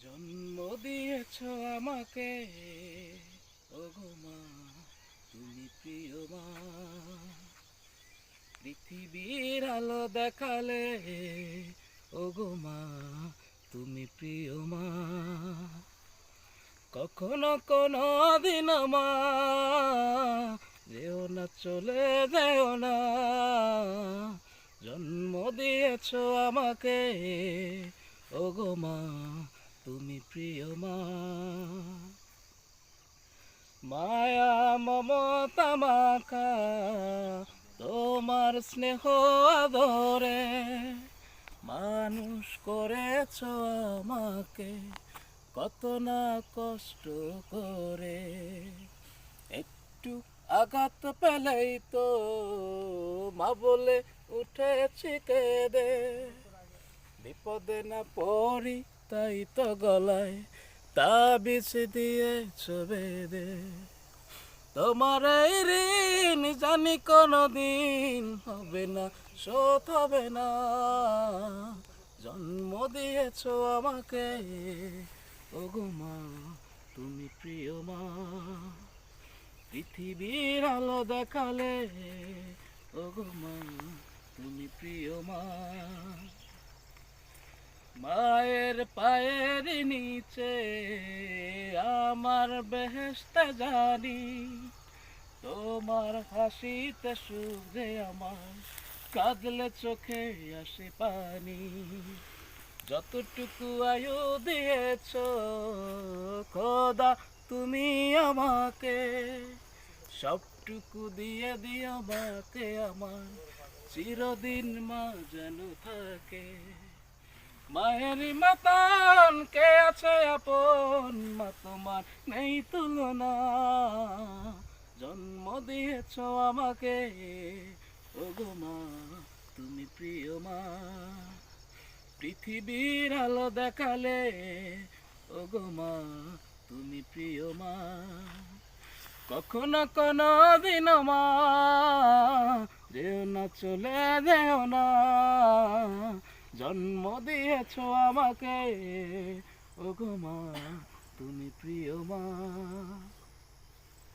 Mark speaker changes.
Speaker 1: জন্ম দিয়েছ আমাকে, ওগো মা তুমি প্রিয় মা। পৃথিবীর আলো দেখালে, ওগো মা তুমি প্রিয় মা। কখনো কোনো দিন মা যেও না, চলে যেও না। জন্ম দিয়েছ আমাকে, ওগো মা তুমি প্রিয় মা। মায়া মমতা মাখা তোমার স্নেহ আদরে মানুষ করেছ আমাকে কত না কষ্ট করে। একটু আঘাত পেলেই তো মা বলে উঠেছি কেঁদে। বিপদে না পড়ি তাই তো গলায় তাবিজ দিয়েছ বেঁধে। তোমার এই ঋণ জানি কোনদিন হবে না, শোধ হবে না। জন্ম দিয়েছ আমাকে, ওগো মা তুমি প্রিয় মা। পৃথিবীর আলো দেখালে, ওগো মা তুমি প্রিয় মা। মায়ের পায়ের নিচে আমার বেহেশতে জানি, তোমার হাসিতে সুখ যে আমার, কাঁদলে চোখে আসে পানি। যতটুকু আয়ু দিয়েছ খোদা তুমি আমাকে, সবটুকু দিয়ে দিও মাকে আমার, চিরদিন মা যেন থাকে। মায়ের মতন কে আছে আপন, মা তোমার নেই তুলনা। জন্ম দিয়েছ আমাকে, ওগো মা তুমি প্রিয় মা। পৃথিবীর আলো দেখালে, ওগো মা তুমি প্রিয় মা। কখনো কোনো দিন মা যেও না, চলে যেও না। জন্ম দিয়েছ আমাকে, ওগো মা তুমি প্রিয় মা।